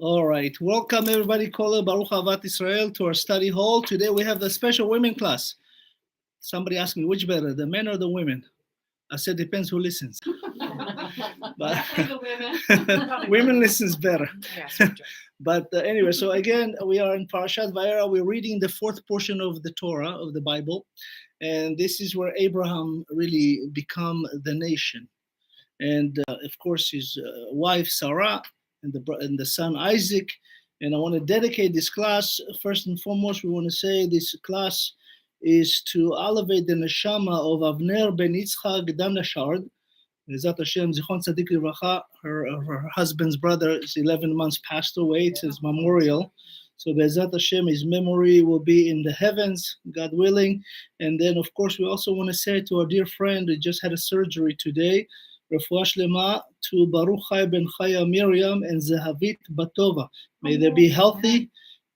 All right, welcome everybody, Kollel Baruch A'Hvat Israel, to our study hall. Today we have the special women class. Somebody asked me, which better, the men or the women? I said, depends who listens. But women listens better. But anyway, so again, we are in Parashat YERA. We're reading the fourth portion of the Torah, of the Bible. And this is where Abraham really become the nation. And of course, his wife, Sarah, and the son, Isaac. And I want to dedicate this class. First and foremost, we want to say this class is to elevate the neshama of Avner ben Eyshkhak Daneshrad ZTK'L. Her husband's brother is 11 months passed away. It's his memorial. So Be'ezrat Hashem, his memory will be in the heavens, God willing. And then, of course, we also want to say to our dear friend who just had a surgery today, lרפואת to Baruch ben Miriam and Zehbit Toba. May they be healthy.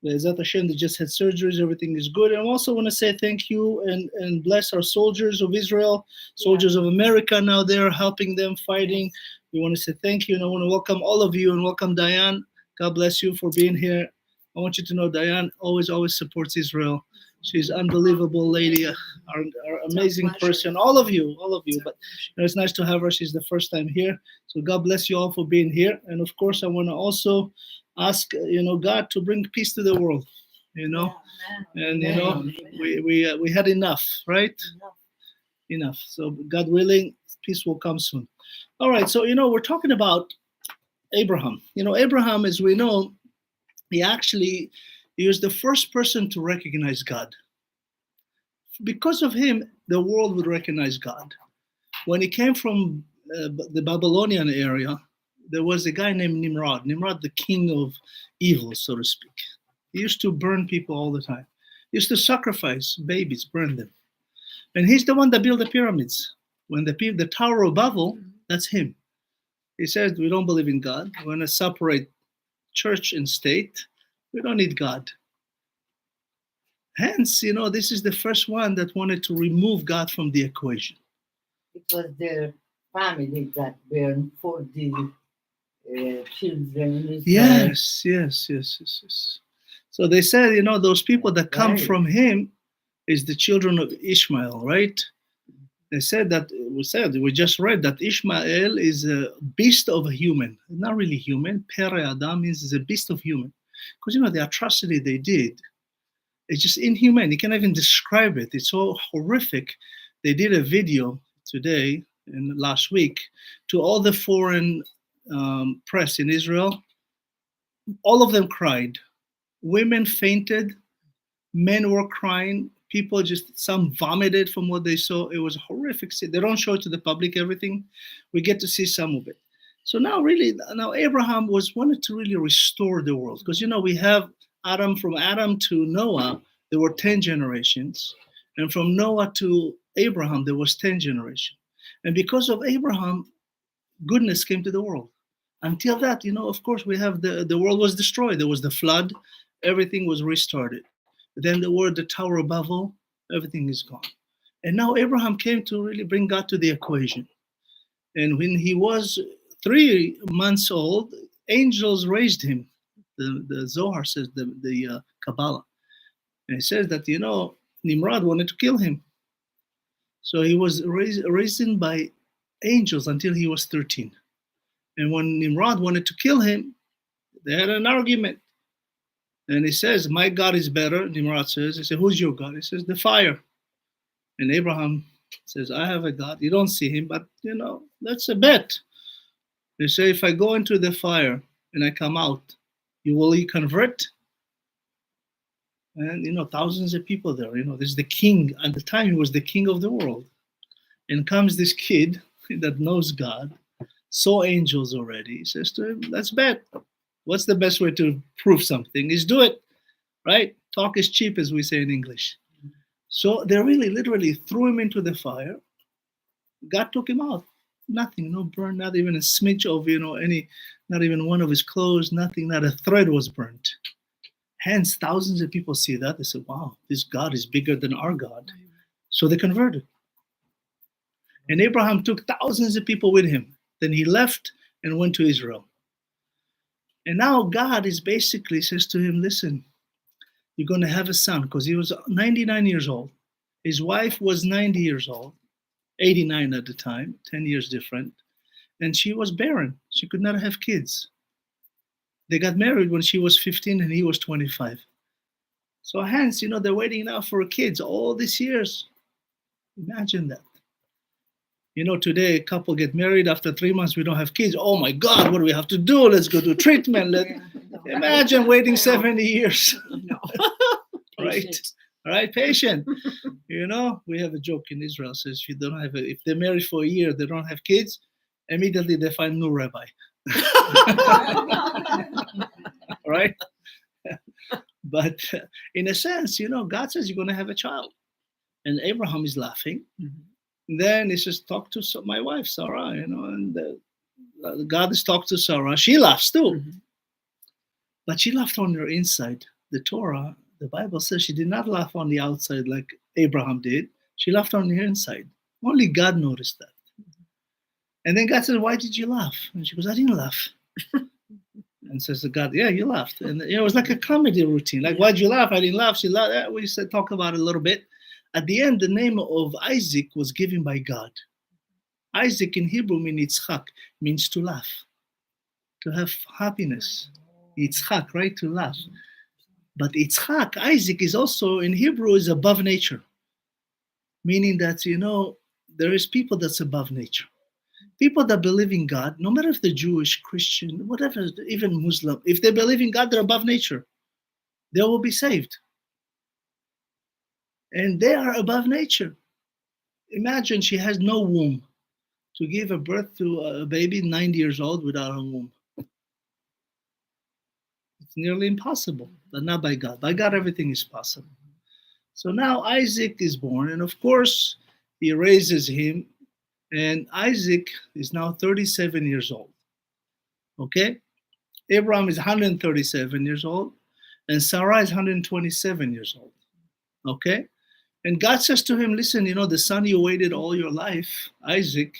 Be'ezrat Hashem, they just had surgeries, everything is good. And I also want to say thank you and bless our soldiers of Israel, soldiers of America now there, helping them, fighting. We want to say thank you, and I want to welcome all of you and welcome Dayan. God bless you for being here. I want you to know Dayan always supports Israel. She's an unbelievable lady, our amazing person. All of you. But it's nice to have her. She's the first time here. So God bless you all for being here. And of course, I want to also ask, God to bring peace to the world, And, we had enough, right? Enough. So God willing, peace will come soon. All right. So, we're talking about Abraham. Abraham, as we know, he was the first person to recognize God. Because of him, the world would recognize God. When he came from the Babylonian area, there was a guy named Nimrod, the king of evil, so to speak. He used to burn people all the time. He used to sacrifice babies, burn them. And he's the one that built the pyramids. When the Tower of Babel, that's him. He says, we don't believe in God. We're going to separate church and state. We don't need God. Hence, this is the first one that wanted to remove God from the equation. It was their family that burned 40 children. Yes. So they said, those people that come from him is the children of Ishmael, right? They said that, we just read that Ishmael is a beast of a human. Not really human. Pere Adam means is a beast of human. Because, the atrocity they did, it's just inhumane. You can't even describe it. It's so horrific. They did a video today and last week to all the foreign press in Israel. All of them cried. Women fainted. Men were crying. People some vomited from what they saw. It was horrific. They don't show it to the public, everything. We get to see some of it. So now Abraham wanted to really restore the world. Because, we have from Adam to Noah, there were 10 generations. And from Noah to Abraham, there was 10 generations. And because of Abraham, goodness came to the world. Until that, of course, we have the world was destroyed. There was the flood. Everything was restarted. Then the Tower of Babel, everything is gone. And now Abraham came to really bring God to the equation. And when he was 3 months old, angels raised him. The Zohar says, the Kabbalah. And it says that, Nimrod wanted to kill him. So he was raised by angels until he was 13. And when Nimrod wanted to kill him, they had an argument. And he says, my God is better, Nimrod says. He said, who's your God? He says, the fire. And Abraham says, I have a God. You don't see him, but, that's a bet. They say, if I go into the fire and I come out, will you convert? And, thousands of people there. This is the king. At the time, he was the king of the world. And comes this kid that knows God, saw angels already. He says to him, let's bet. What's the best way to prove something? Is do it, right? Talk is cheap, as we say in English. So they really literally threw him into the fire. God took him out. Nothing, no burn, not even a smidge of, not even one of his clothes, nothing, not a thread was burnt. Hence, thousands of people see that. They say, wow, this God is bigger than our God. So they converted. And Abraham took thousands of people with him. Then he left and went to Israel. And now God is basically says to him, listen, you're going to have a son, because he was 99 years old. His wife was 90 years old, 89 at the time, 10 years different. And she was barren. She could not have kids. They got married when she was 15 and he was 25. So hence, they're waiting now for kids all these years. Imagine that. Today a couple get married, after 3 months we don't have kids. Oh my God, what do we have to do? Let's go do treatment. Imagine waiting 70 years. No. Right, patient. We have a joke in Israel, says if they're married for a year, they don't have kids, immediately they find new rabbi. Right? But in a sense, God says you're going to have a child. And Abraham is laughing. Mm-hmm. Then he says, talk to my wife, Sarah, and God is talking to Sarah. She laughs too. Mm-hmm. But she laughed on her inside. The Torah, the Bible says she did not laugh on the outside like Abraham did. She laughed on the inside. Only God noticed that. Mm-hmm. And then God said, why did you laugh? And she goes, I didn't laugh. And says to God, yeah, you laughed. And it was like a comedy routine. Like, why'd you laugh? I didn't laugh. She laughed. We said, talk about it a little bit. At the end, the name of Isaac was given by God. Isaac in Hebrew means to laugh, to have happiness. Eyshkhak, right? To laugh. But Eyshkhak, Isaac, is also in Hebrew is above nature. Meaning that, there is people that's above nature. People that believe in God, no matter if they're Jewish, Christian, whatever, even Muslim, if they believe in God, they're above nature. They will be saved. And they are above nature. Imagine she has no womb to give a birth to a baby 90 years old without a womb. It's nearly impossible, but not by God. By God, everything is possible. So now Isaac is born, and of course, he raises him, and Isaac is now 37 years old. Okay? Abraham is 137 years old, and Sarah is 127 years old. Okay? And God says to him, listen, the son you waited all your life, Isaac,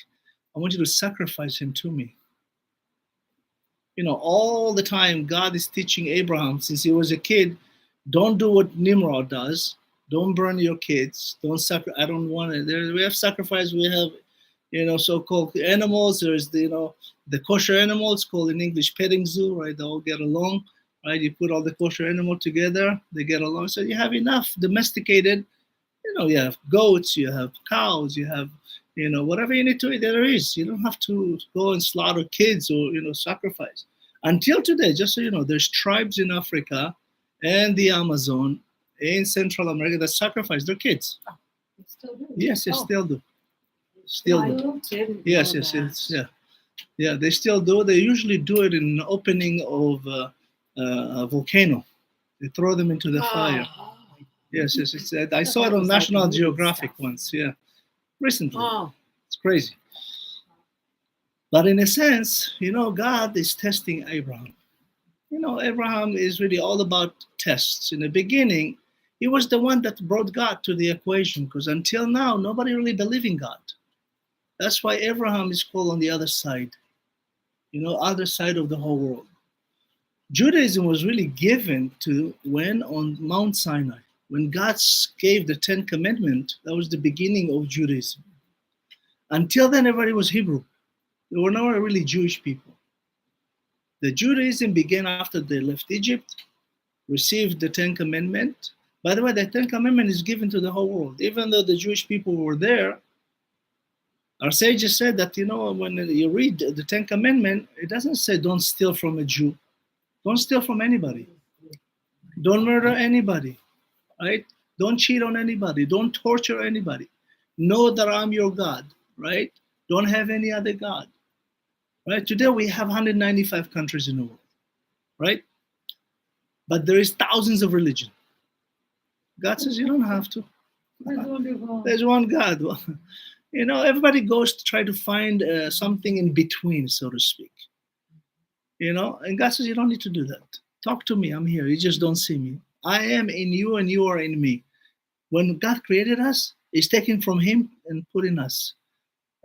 I want you to sacrifice him to me. All the time God is teaching Abraham since he was a kid, don't do what Nimrod does. Don't burn your kids. Don't sacrifice. I don't want it. We have sacrifice. We have, so-called animals. There's the kosher animals called in English petting zoo, right? They all get along, right? You put all the kosher animals together, they get along. So you have enough domesticated. You have goats, you have cows, you have, whatever you need to eat, there is. You don't have to go and slaughter kids or, sacrifice. Until today, just so you know, there's tribes in Africa and the Amazon in Central America that sacrifice their kids. Oh, they still do? Yes, they still do. Still do. Yes, yeah. Yeah, they still do. They usually do it in the opening of a volcano. They throw them into the fire. Yes. I saw it on National Geographic once. Yeah, recently. Oh. It's crazy. But in a sense, God is testing Abraham. Abraham is really all about tests. In the beginning, he was the one that brought God to the equation, because until now, nobody really believed in God. That's why Abraham is called on the other side, other side of the whole world. Judaism was really given to when on Mount Sinai. When God gave the 10 Commandments, that was the beginning of Judaism. Until then, everybody was Hebrew. They were not really Jewish people. The Judaism began after they left Egypt, received the 10 Commandments. By the way, the 10 Commandments is given to the whole world. Even though the Jewish people were there, our sages said that, when you read the 10 Commandments, it doesn't say don't steal from a Jew. Don't steal from anybody. Don't murder anybody. Right? Don't cheat on anybody. Don't torture anybody. Know that I'm your God, right? Don't have any other God, right? Today we have 195 countries in the world, right? But there is thousands of religions. God says you don't have to. There's one God. Everybody goes to try to find something in between, so to speak. And God says you don't need to do that. Talk to me. I'm here. You just don't see me. I am in you and you are in me. When God created us, He's taken from Him and put in us,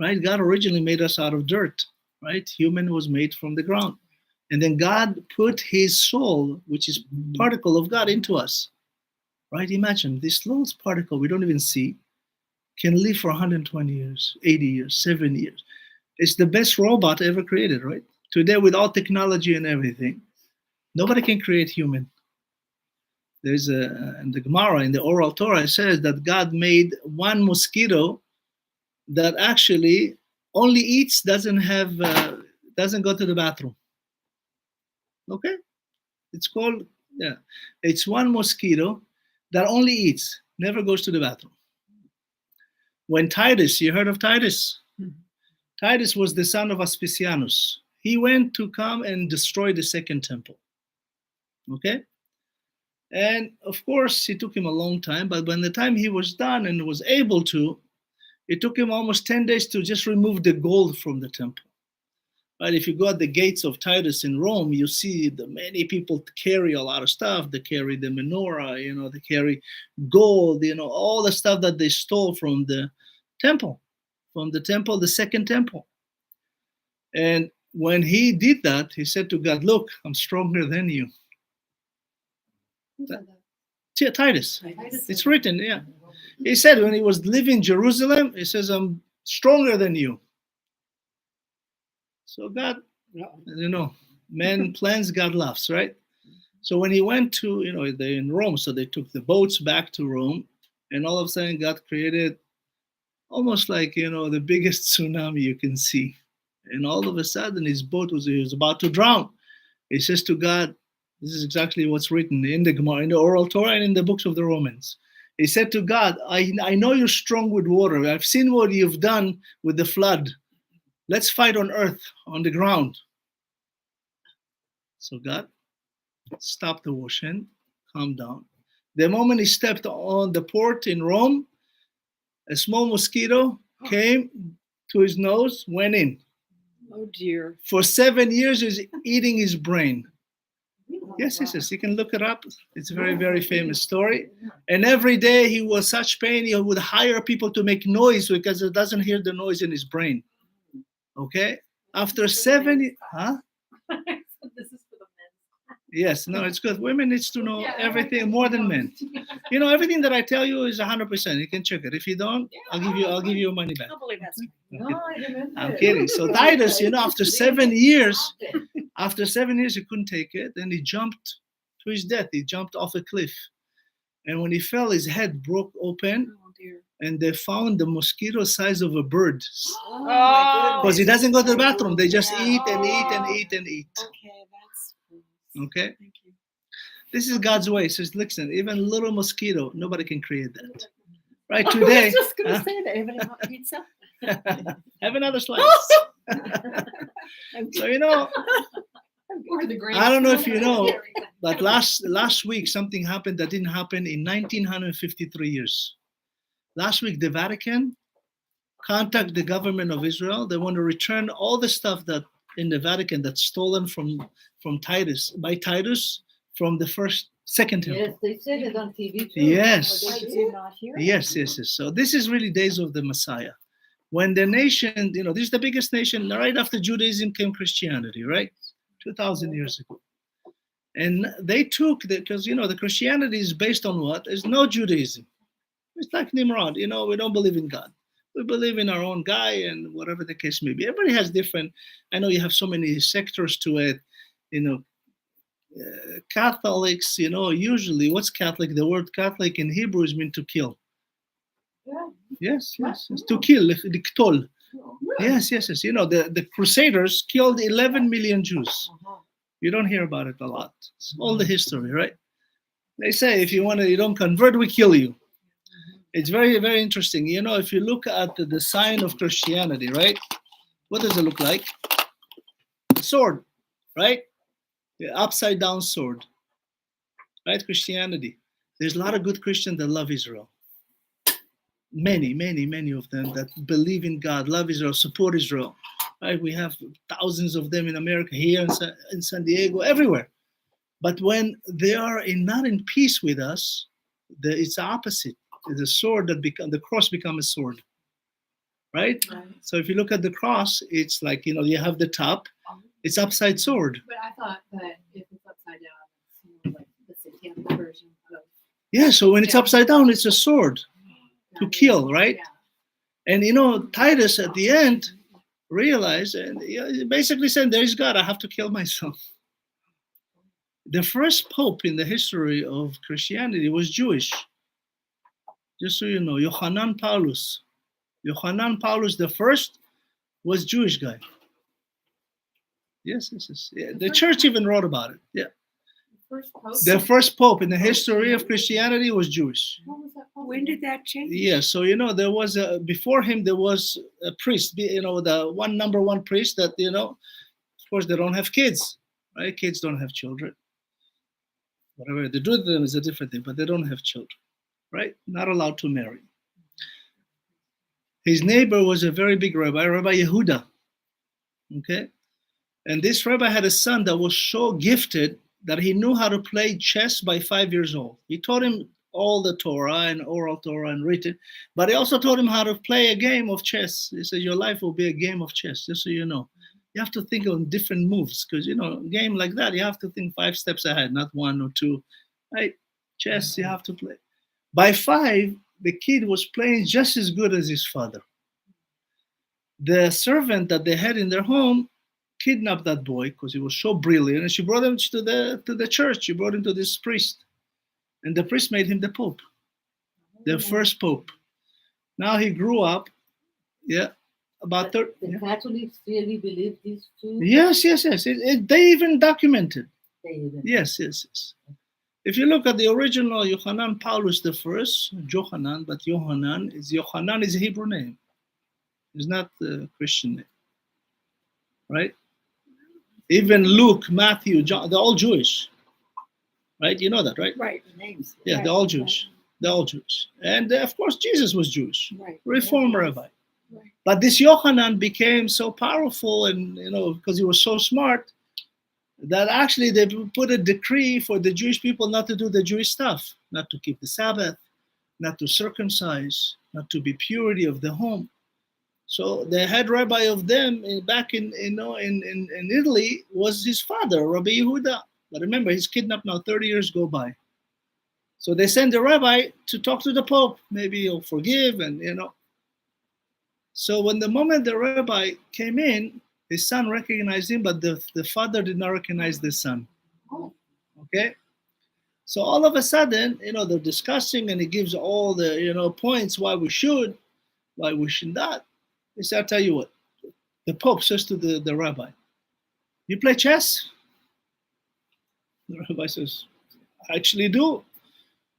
right? God originally made us out of dirt, right? Human was made from the ground. And then God put his soul, which is particle of God, into us. Right? Imagine this little particle we don't even see can live for 120 years, 80 years, 70 years. It's the best robot ever created, right? Today, with all technology and everything, nobody can create human. There's in the Gemara, in the oral Torah, it says that God made one mosquito that actually only eats, doesn't go to the bathroom. Okay? It's called, it's one mosquito that only eats, never goes to the bathroom. When Titus, you heard of Titus? Mm-hmm. Titus was the son of Aspasianus. He went to come and destroy the second temple. Okay? And of course, it took him a long time, but by the time he was done and was able to, it took him almost 10 days to just remove the gold from the temple. Right? If you go at the gates of Titus in Rome, you see the many people carry a lot of stuff. They carry the menorah, they carry gold, all the stuff that they stole from the temple, the second temple. And when he did that, he said to God, look, I'm stronger than you. Titus. It's written, yeah. He said when he was living in Jerusalem, he says, I'm stronger than you. So God, man plans, God laughs, right? So when he went to, they're in Rome, so they took the boats back to Rome, and all of a sudden God created almost like, the biggest tsunami you can see. And all of a sudden his boat he was about to drown. He says to God, this is exactly what's written in the Gemara, in the oral Torah, and in the books of the Romans. He said to God, I know you're strong with water. I've seen what you've done with the flood. Let's fight on earth, on the ground. So God stopped the ocean, calmed down. The moment he stepped on the port in Rome, a small mosquito came to his nose, went in. Oh dear. For 7 years, he was eating his brain. Yes. You can look it up. It's a very, very famous story. And every day he was such pain, he would hire people to make noise because he doesn't hear the noise in his brain. Okay? After 7 years, huh? This is for the men. Yes, no, it's good. Women needs to know everything more than men. Everything that I tell you is 100%. You can check it. If you don't, I'll give you your money back. I don't believe that's I'm kidding. So Titus, after 7 years, he couldn't take it, and he jumped to his death. He jumped off a cliff. And when he fell, his head broke open. Oh dear. And they found the mosquito size of a bird. Oh, Because he doesn't go to the bathroom. They just eat and eat and eat and eat. Okay, that's okay. Thank you. This is God's way. He says, listen, even little mosquito, nobody can create that. Right today. I was just going to say that. Anybody want pizza? Have another slice. So I don't know if you know, but last week something happened that didn't happen in 1953 years. Last week, the Vatican contacted the government of Israel. They want to return all the stuff that in the Vatican that's stolen from Titus, from the second temple. Yes, they said it on TV too. Yes. I did not hear it. Yes. So this is really days of the Messiah. When the nation, this is the biggest nation, right after Judaism came Christianity, right? 2,000 years ago. And they took, because, the Christianity is based on what? There's no Judaism. It's like Nimrod, we don't believe in God. We believe in our own guy and whatever the case may be. Everybody has different, I know you have so many sectors to it, Catholics, usually what's Catholic? The word Catholic in Hebrew is meant to kill. Yes. To kill, liktol. Yes. The Crusaders killed 11 million Jews. You don't hear about it a lot. It's all the history, right? They say if you don't convert, we kill you. It's very, very interesting. If you look at the sign of Christianity, right? What does it look like? A sword, right? The upside down sword, right? Christianity. There's a lot of good Christians that love Israel. Many of them that believe in God, love Israel, support Israel. Right? We have thousands of them in America, here in San Diego, everywhere. But when they are not in peace with us, it's the opposite. The sword the cross becomes a sword, right? So if you look at the cross, it's like you have the top, It's upside sword. But I thought that if it's upside down, it's more like the satanic version of. Yeah, so when it's upside down, it's a sword to kill, right? Yeah. And you know, Titus at the end realized, and he basically said, "There is God. I have to kill myself." The first pope in the history of Christianity was Jewish. Just so you know, Yohanan Paulus. Yohanan Paulus the first was Jewish guy. Yes. Yeah, the church even wrote about it. Yeah. The first pope in the history of Christianity was Jewish. When did that change? Yeah, so you know, there was before him there was a priest, you know, the number one priest that, you know, of course they don't have kids, right? Kids don't have children. Whatever they do to them is a different thing, but they don't have children, right? Not allowed to marry. His neighbor was a very big rabbi, Rabbi Yehuda. Okay, and this rabbi had a son that was so gifted that he knew how to play chess by 5 years old. He taught him all the Torah and oral Torah and written, but he also taught him how to play a game of chess. He said, your life will be a game of chess, just so you know. You have to think of different moves, because, you know, a game like that, you have to think 5 steps ahead, not 1 or 2, right? Chess, you have to play. By 5, the kid was playing just as good as his father. The servant that they had in their home kidnapped that boy because he was so brilliant, and she brought him to the church. She brought him to this priest, and the priest made him the pope, the first pope. Now he grew up, yeah, about 30. The Catholics really believe this too? Yes. They even documented. Yes. If you look at the original Yohanan Paulus the first, Johanan, but Yohanan is a Hebrew name. It's not a Christian name, right? Even Luke, Matthew, John, they're all Jewish, right? You know that, right? Right. Names. Yeah, Right. they're all Jewish. They're all Jewish. And of course, Jesus was Jewish, Right. Reform rabbi. Right. But this Yohanan became so powerful, and, you know, because he was so smart, that actually they put a decree for the Jewish people not to do the Jewish stuff, not to keep the Sabbath, not to circumcise, not to be purity of the home. So the head rabbi of them back in Italy was his father, Rabbi Yehuda. But remember, he's kidnapped now. 30 years go by. So they send the rabbi to talk to the Pope. Maybe he'll forgive, and, you know. So when the moment the rabbi came in, his son recognized him, but the father did not recognize the son. Okay? So all of a sudden, you know, they're discussing, and he gives all the, you know, points why we should, why we should not. He said, I'll tell you what. The Pope says to the rabbi, you play chess? The rabbi says, I actually do.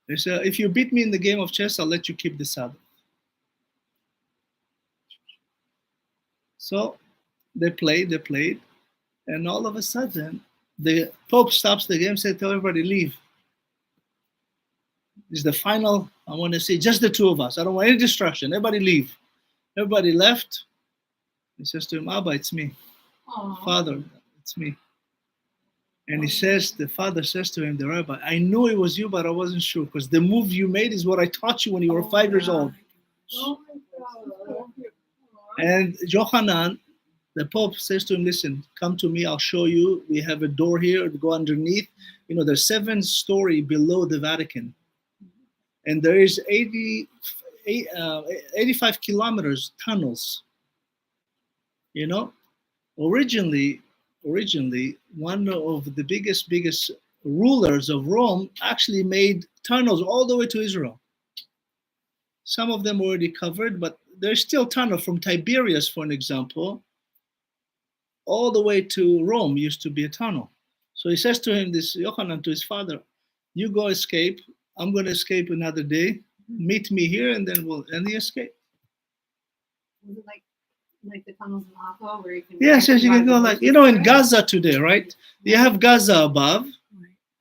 He said, if you beat me in the game of chess, I'll let you keep the Sabbath. So they played, and all of a sudden, the Pope stops the game, said, tell everybody, leave. This is the final, I want to see just the two of us. I don't want any distraction. Everybody leave. Everybody left. He says to him, Abba, it's me. Aww. Father, it's me. And he says, the father says to him, the rabbi, I knew it was you, but I wasn't sure, because the move you made is what I taught you when you were 5 years old. Oh my God. And Yohanan, the Pope, says to him, listen, come to me, I'll show you. We have a door here to go underneath. You know, there's 7 stories below the Vatican. And there is 85 kilometers tunnels. You know, originally, one of the biggest rulers of Rome actually made tunnels all the way to Israel. Some of them already covered, but there's still tunnel from Tiberias, for an example, all the way to Rome used to be a tunnel. So he says to him, this Yohanan, to his father, you go escape. I'm going to escape another day. Meet me here, and then he escaped. Was it like the tunnels in Aqua where you can? Yes, you can go like, you know, in Gaza today, right? You have Gaza above,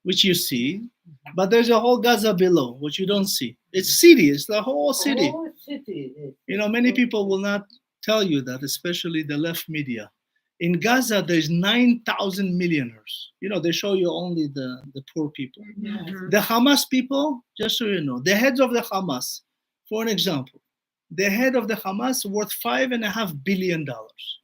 which you see, but there's a whole Gaza below, which you don't see. It's city, it's the whole city. Oh, city. You know, many people will not tell you that, especially the left media. In Gaza, there's 9,000 millionaires. You know, they show you only the poor people. Mm-hmm. The Hamas people, just so you know, the heads of the Hamas, for an example, the head of the Hamas worth $5.5 billion.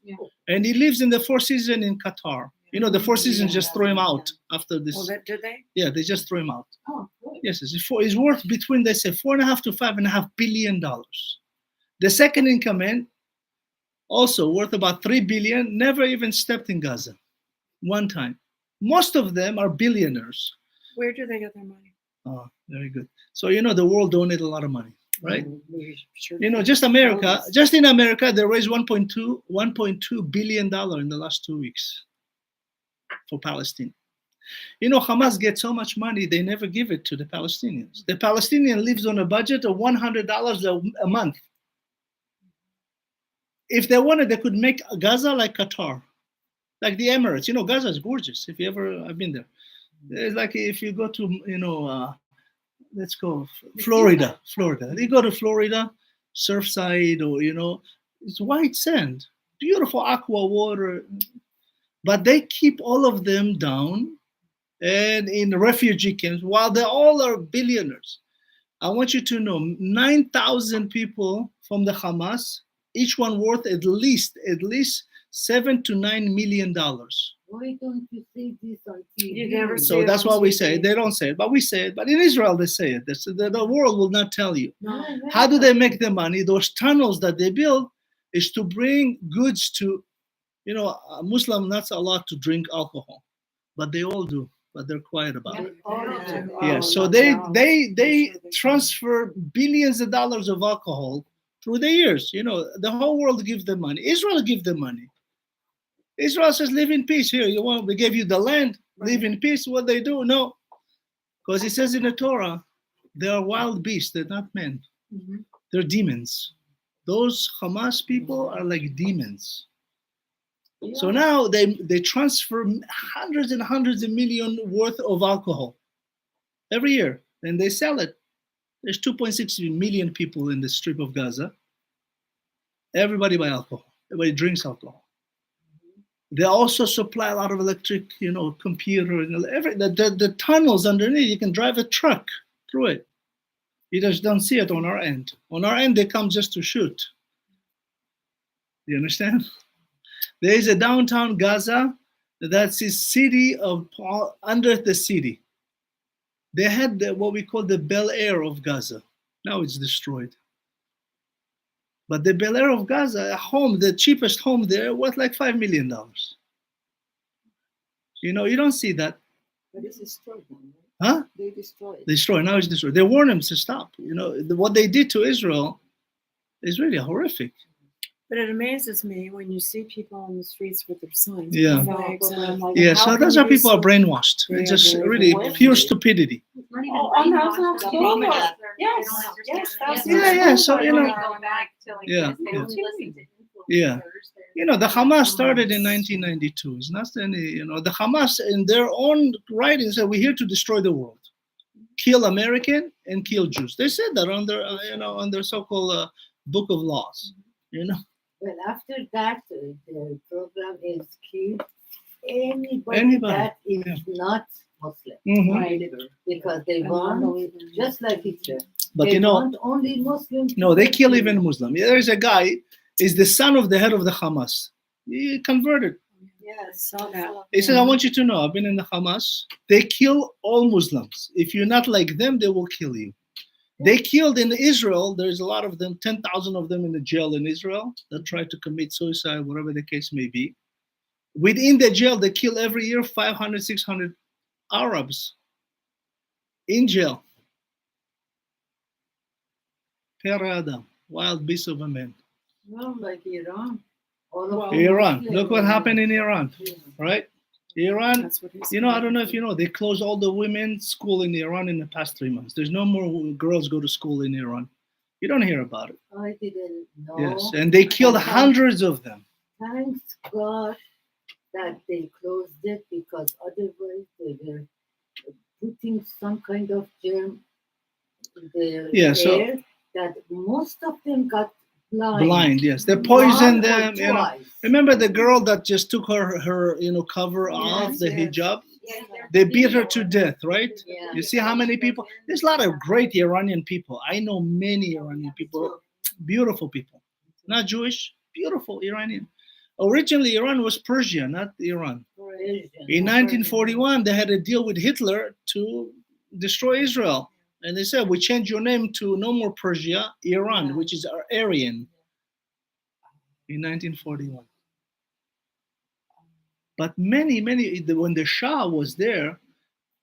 Yeah. And he lives in the Four Seasons in Qatar. You know, the Four Seasons just throw him out after this. Oh, that did they? Yeah, they just throw him out. Oh, good. Yes, it's worth between, they say, $4.5 to $5.5 billion. The second in command, also worth about $3 billion, never even stepped in Gaza one time. Most of them are billionaires. Where do they get their money? Oh, very good. So, you know, the world donated a lot of money, right? Sure. You know, just America, just in America, they raised $1.2 billion in the last 2 weeks for Palestine. You know, Hamas gets so much money, they never give it to the Palestinians. The Palestinian lives on a budget of $100 a month. If they wanted, they could make Gaza like Qatar, like the Emirates. You know, Gaza is gorgeous. If you ever, I've been there. It's like if you go to, you know, let's go Florida. You go to Florida, Surfside, or, you know, it's white sand, beautiful aqua water. But they keep all of them down and in refugee camps while they all are billionaires. I want you to know 9,000 people from the Hamas, each one worth at least $7 to $9 million. Why don't you say this on TV? You never say So it that's on why we TV. say it. They don't say it, but we say it. But in Israel, they say it. The world will not tell you. No, How do they make the money? Those tunnels that they build is to bring goods to, you know, a Muslim not allowed to drink alcohol, but they all do. But they're quiet about it. Yeah, so they transfer billions of dollars of alcohol through the years. You know, the whole world gives them money. Israel gives them money. Israel says, live in peace. Here, you want, we gave you the land, live in peace. What they do? No. Because it says in the Torah, they are wild beasts, they're not men. Mm-hmm. They're demons. Those Hamas people are like demons. So now they transfer hundreds and hundreds of millions worth of alcohol every year, and they sell it. There's 2.6 million people in the Strip of Gaza. Everybody buy alcohol. Everybody drinks alcohol. They also supply a lot of electric, you know, computer and the tunnels underneath. You can drive a truck through it. You just don't see it on our end. On our end, they come just to shoot. You understand? There is a downtown Gaza that's a city of under the city. They had what we call the Bel Air of Gaza. Now it's destroyed. But the Bel Air of Gaza, a home, the cheapest home there, was like $5 million. You know, you don't see that. But it's destroyed now, right? Huh? They destroyed. Destroyed. Now it's destroyed. They warned them to stop. You know, what they did to Israel is really horrific. But it amazes me when you see people on the streets with their signs. Yeah. with flags, and I'm like, Yeah, how so can those you are people be are brainwashed. It's just really pure stupidity. Not even Oh, I'm not brainwashed, so they're sure. brainwashed. They Yes, don't understand. yes, that's Yeah, so, you know, Going back to, like, Yeah, this, they yeah. only listen to Yeah. influencers. You know, the Hamas started in 1992. It's not any, you know, the Hamas in their own writings said, we're here to destroy the world, kill American and kill Jews. They said that on their, you know, on their so-called book of laws, you know. Well, after that, the program is kill anybody Anybody, that is yeah. not Muslim. Mhm. Right? Because they want, just like Hitler, But they you know, want only Muslims. no, they kill even Muslim. There's a guy, is the son of the head of the Hamas. He converted. Yes, saw that. He said, I want you to know, I've been in the Hamas. They kill all Muslims. If you're not like them, they will kill you. They killed in Israel, there's a lot of them, 10,000 of them in the jail in Israel that tried to commit suicide, whatever the case may be. Within the jail, they kill every year 500, 600 Arabs in jail. Perada, wild beast of a man. No, like Iran. All Well, of Iran, Muslims. look what happened in Iran, right? Iran, That's what he's you know, I don't know if you know, they closed all the women's school in Iran in the past 3 months. There's no more girls go to school in Iran. You don't hear about it. I didn't know. Yes, and they killed hundreds of them. Thanks God that they closed it, because otherwise they were putting some kind of germ in the Yeah, so- air that most of them got blind. Blind, yes. They poisoned One or them, you know. twice. Remember the girl that just took her you know, cover off the yes. hijab? Yeah, They beat her to death, right? Yeah. You see how many people? There's a lot of great Iranian people. I know many Iranian people. Beautiful people. Not Jewish, beautiful Iranian. Originally, Iran was Persia, not Iran. In 1941, they had a deal with Hitler to destroy Israel. And they said, we change your name to no more Persia, Iran, which is Aryan, in 1941. But many, when the Shah was there,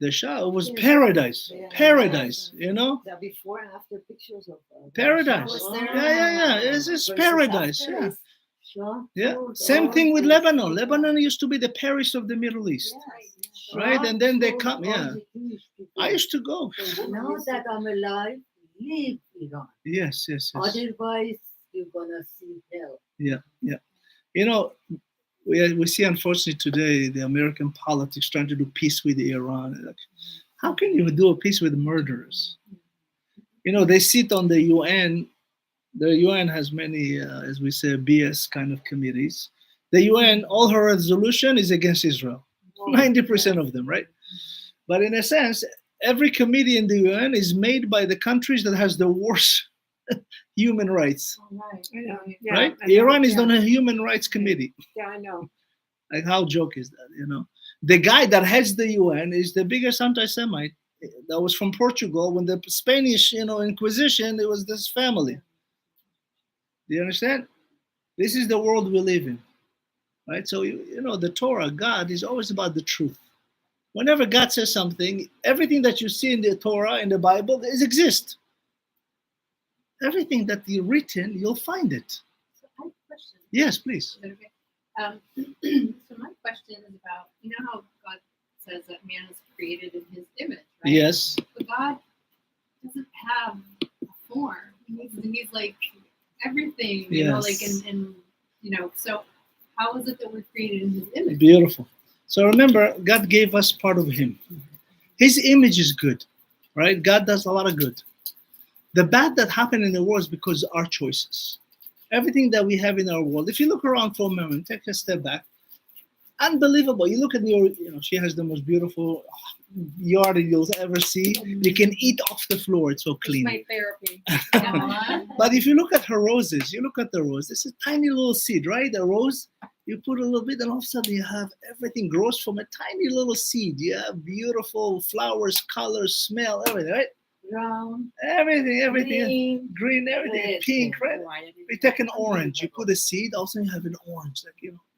the Shah was paradise, paradise, you know? The before and after pictures of Paradise. was there. Yeah. It's Versus paradise, after yeah. is- Sure. Yeah. Sure. Same thing with Lebanon. Lebanon used to be the Paris of the Middle East. Yes. Right? And then they Sure, come, all yeah. the Jewish people. I used to go. Now that I'm alive, leave Iran. Yes. Otherwise, you're gonna see hell. Yeah. You know, we see unfortunately today the American politics trying to do peace with Iran. Like, how can you do a peace with murderers? You know, they sit on the UN. The UN has many, as we say, BS kind of committees. The UN, all her resolution is against Israel. 90% of them, right? But in a sense, every committee in the UN is made by the countries that has the worst human rights, Right. I know. Yeah, right? I know, Iran is yeah. on a human rights committee. Yeah, I know. Like, how joke is that, you know? The guy that heads the UN is the biggest anti-Semite. That was from Portugal. When the Spanish, Inquisition, it was this family. Do you understand? This is the world we live in, right? So, the Torah, God is always about the truth. Whenever God says something, everything that you see in the Torah, in the Bible, exists. Everything that you've written, you'll find it. So I have a question. Yes, please. Is that okay? So my question is about, how God says that man is created in his image, right? Yes. But God doesn't have a form. He's like everything, Yes. so how is it that we're created in his image? Beautiful. So remember, God gave us part of him. His image is good, right? God does a lot of good. The bad that happened in the world is because of our choices. Everything that we have in our world, if you look around for a moment, take a step back, unbelievable. You look at she has the most beautiful yard you'll ever see. You can eat off the floor, it's so It's clean. my therapy. But if you look at her roses, you look at the rose, this is a tiny little seed, right? A rose, you put a little bit, and all of a sudden you have everything grows from a tiny little seed. You have beautiful flowers, colors, smell, everything, right? Brown, Everything, green, everything, red, pink, right? You take an orange, you put a seed, all of a sudden you have an orange.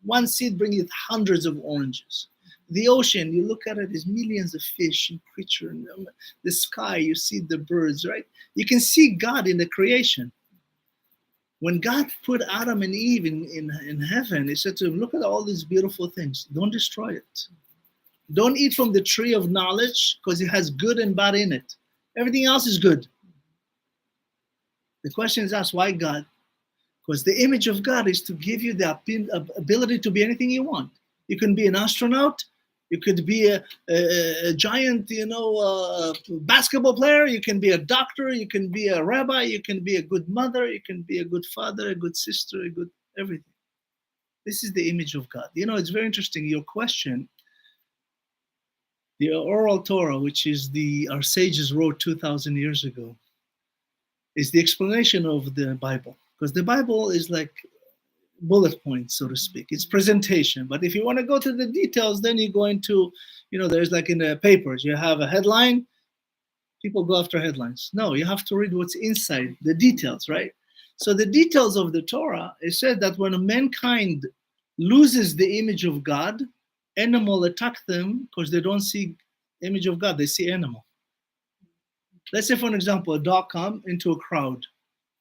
One seed brings you hundreds of oranges. The ocean, you look at it, there's millions of fish and creatures. The sky, you see the birds, right? You can see God in the creation. When God put Adam and Eve in heaven, he said to them, look at all these beautiful things. Don't destroy it. Don't eat from the tree of knowledge because it has good and bad in it. Everything else is good. The question is asked, why God? Because the image of God is to give you the ability to be anything you want. You can be an astronaut. You could be a giant, basketball player. You can be a doctor. You can be a rabbi. You can be a good mother. You can be a good father, a good sister, a good everything. This is the image of God. It's very interesting. Your question, the oral Torah, which is our sages wrote 2,000 years ago, is the explanation of the Bible. Because the Bible is like bullet points, so to speak. It's presentation. But if you want to go to the details, then you go into, there's like in the papers, you have a headline, people go after headlines. No, you have to read what's inside, the details, right? So the details of the Torah, it said that when mankind loses the image of God, animal attack them because they don't see image of God, they see animal. Let's say, for an example, a dog comes into a crowd,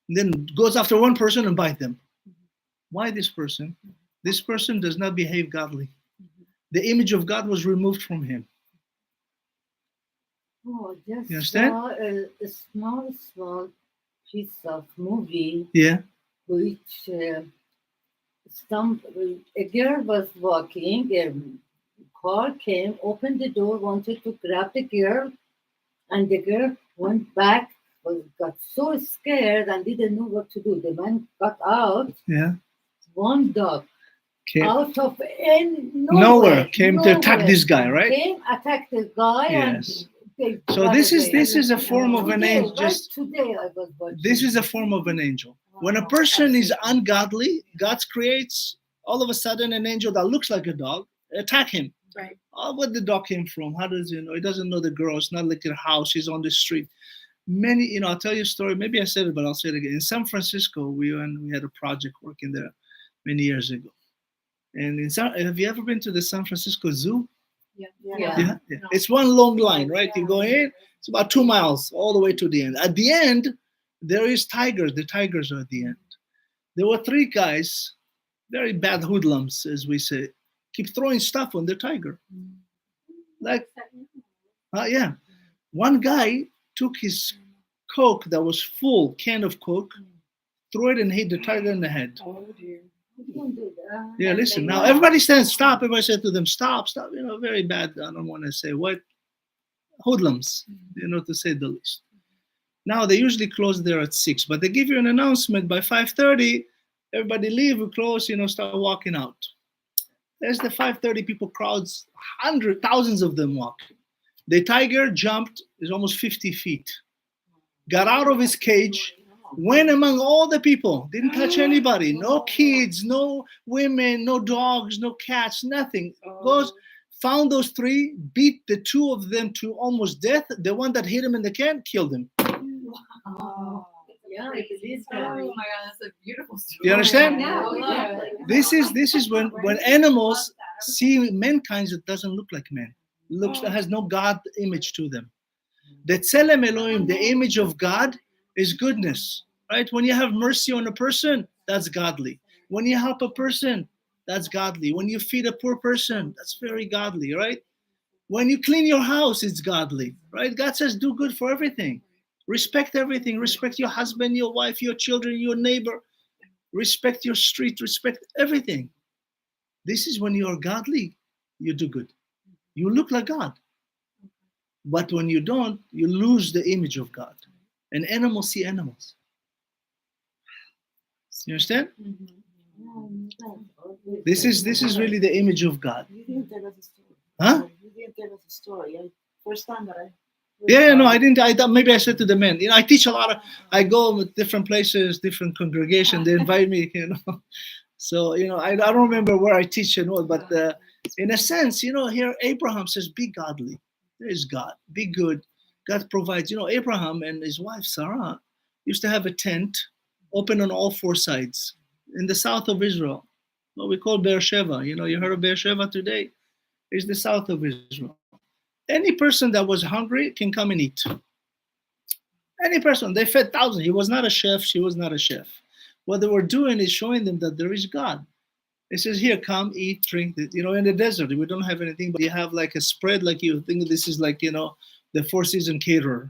and then goes after one person and bites them. Why this person? This person does not behave godly. The image of God was removed from him. oh, just You understand? a small piece of movie Yeah. which a girl was walking, a car came, opened the door, wanted to grab the girl, and the girl went back, got so scared and didn't know what to do. The man got out, Yeah. one dog, Came, out of nowhere came to attack this guy, right? Came, attacked the guy, Yes. and So this is a form of an angel. Right today I was watching. This is a form of an angel. When a person is ungodly, God creates all of a sudden an angel that looks like a dog, attack him. Right. Oh, where the dog came from? How does he know? He doesn't know the girl. It's not like her house. She's on the street. Many, I'll tell you a story. Maybe I said it, but I'll say it again. In San Francisco, we had a project working there many years ago. And have you ever been to the San Francisco Zoo? Yeah. Yeah. It's one long line, right? You go in, it's about 2 miles all the way to the end. At the end, there is tigers. The tigers are at the end. There were 3 guys, very bad hoodlums, as we say, keep throwing stuff on the tiger. Like, yeah. One guy took his Coke that was full, can of Coke, threw it and hit the tiger in the head. Oh dear. Yeah, listen. Now everybody stands, stop. Everybody said to them, stop. Very bad. I don't want to say what. Hoodlums, to say the least. Now they usually close there at 6, but they give you an announcement by 5:30. Everybody leave, we close, start walking out. There's the 5:30 people, crowds, hundreds, thousands of them walking. The tiger jumped, is almost 50 feet. Got out of his cage, went among all the people, didn't touch anybody, no kids, no women, no dogs, no cats, nothing. Goes, found those 3, beat the 2 of them to almost death. The one that hit him in the can, killed him. Oh, yeah, Oh my God, that's a beautiful story. You understand? Yeah. This is when animals see mankind that doesn't look like men, has no God image to them. The Tselem Elohim, the image of God, is goodness, right? When you have mercy on a person, that's godly. When you help a person, that's godly. When you feed a poor person, that's very godly, right? When you clean your house, it's godly, right? God says do good for everything. Respect everything. Respect your husband, your wife, your children, your neighbor. Respect your street. Respect everything. This is when you are godly, you do good. You look like God. But when you don't, you lose the image of God. And animals see animals. You understand? This is really the image of God. You didn't tell us a story. Huh? You didn't tell us a story. First time that I. Yeah, no, I didn't. Maybe I said to the men. I teach a lot of. I go with different places, different congregations. They invite me. So I don't remember where I teach and what, but in a sense, here Abraham says, "Be godly." There is God. Be good. God provides. Abraham and his wife Sarah used to have a tent open on all 4 sides in the south of Israel. What we call Beersheba. You heard of Beersheba today? It's the south of Israel. Any person that was hungry can come and eat. Any person. They fed thousands. He was not a chef. She was not a chef. What they were doing is showing them that there is God. It says, here, come, eat, drink. In the desert, we don't have anything, but you have like a spread, like you think this is like, the 4-season caterer.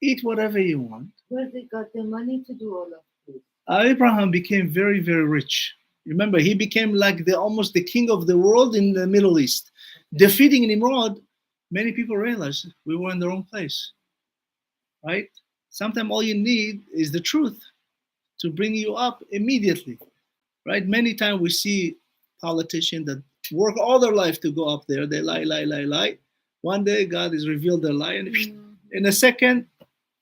Eat whatever you want. Where they got the money to do all of this? Abraham became very, very rich. Remember, he became like almost the king of the world in the Middle East. Defeating Nimrod, many people realize we were in the wrong place, right? Sometimes all you need is the truth to bring you up immediately, right? Many times we see politicians that work all their life to go up there. They lie. One day God has revealed their lie, and in a second,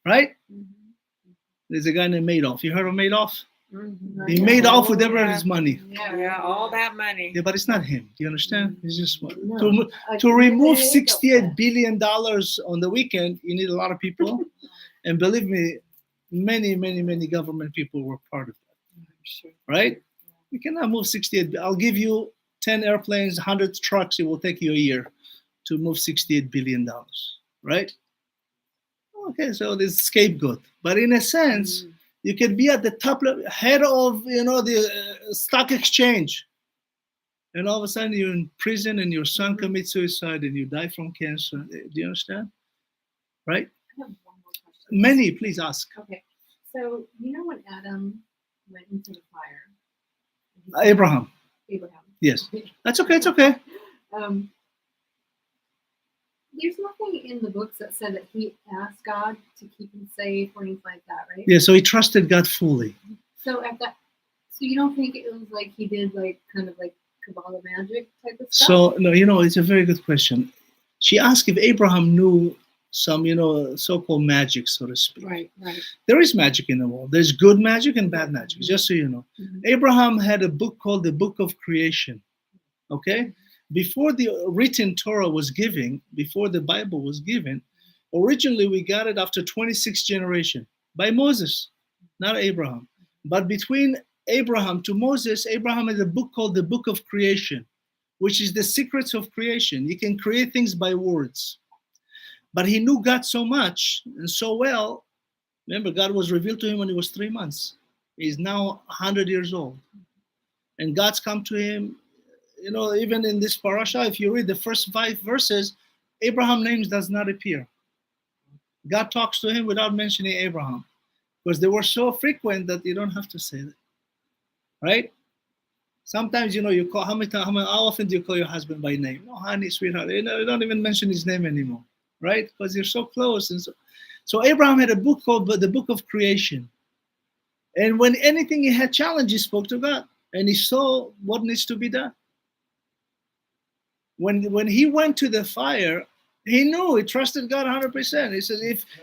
right? There's a guy named Madoff. You heard of Madoff? He made off with his money. Yeah, all that money. Yeah, but it's not him. Do you understand? It's just No, to remove $68 billion on the weekend, you need a lot of people. And believe me, many government people were part of that. Sure. Right? You cannot move 68. I'll give you 10 airplanes, 100 trucks. It will take you a year to move $68 billion. Right? Okay, so this scapegoat. But in a sense, you can be at the top level, head of the stock exchange, and all of a sudden you're in prison and your son commits suicide and you die from cancer. Do you understand? Right? I have one more question. Many, please ask. Okay, so when Adam went into the fire? Abraham. Yes. That's okay. It's okay. There's nothing in the books that said that he asked God to keep him safe or anything like that, right? Yeah. So he trusted God fully. So so you don't think it was like he did kind of like Kabbalah magic type of stuff? So no, it's a very good question. She asked if Abraham knew some, so-called magic, so to speak. Right. There is magic in the world. There's good magic and bad magic, just so you know. Mhm. Abraham had a book called the Book of Creation. Okay? Before the written Torah was given, before the Bible was given, originally we got it after 26 generations by Moses, not Abraham. But between Abraham to Moses, Abraham had a book called the Book of Creation, which is the secrets of creation. You can create things by words. But he knew God so much and so well. Remember, God was revealed to him when he was 3 months. He's now 100 years old. And God's come to him, even in this parasha, if you read the first 5 verses, Abraham's name does not appear. God talks to him without mentioning Abraham, because they were so frequent that you don't have to say that, right? Sometimes, you call, how often do you call your husband by name? Oh, honey, sweetheart. You don't even mention his name anymore, right? Because you're so close. And so Abraham had a book called the Book of Creation. And when anything he had challenge, he spoke to God. And he saw what needs to be done. When he went to the fire, he knew, he trusted God 100%. He says,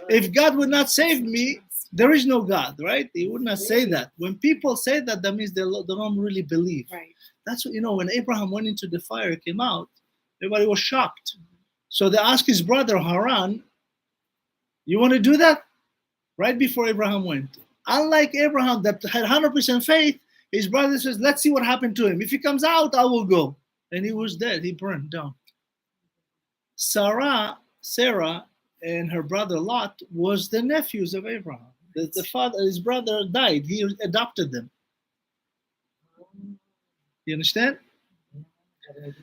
if God would not save me, there is no God, right? He would not say that. When people say that, that means they don't really believe. Right. That's what, when Abraham went into the fire, came out, everybody was shocked. So they asked his brother Haran, you want to do that? Right before Abraham went. Unlike Abraham that had 100% faith, his brother says, let's see what happened to him. If he comes out, I will go. And he was dead. He burned down. Sarah, and her brother Lot was the nephews of Abraham. The father, his brother died. He adopted them. You understand?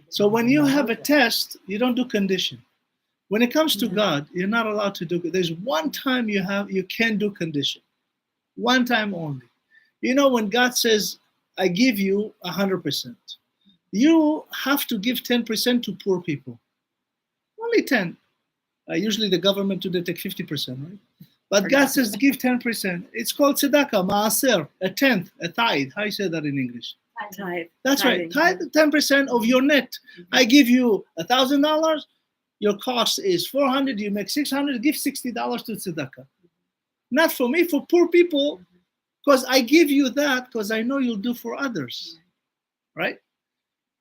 So when you have a test, you don't do condition. When it comes to God, you're not allowed to do it. There's one time you can do condition. One time only. When God says, I give you 100%, you have to give 10% to poor people. Only 10. Usually the government today take 50%, right? But God says give 10%. It's called tzedakah, maaser, a tenth, a tithe. How you say that in English? Tithe. That's right. Tithe 10% of your net. I give you $1,000. Your cost is $400. You make $600. Give $60 to tzedakah. Not for me, for poor people, because I give you that because I know you'll do for others, right?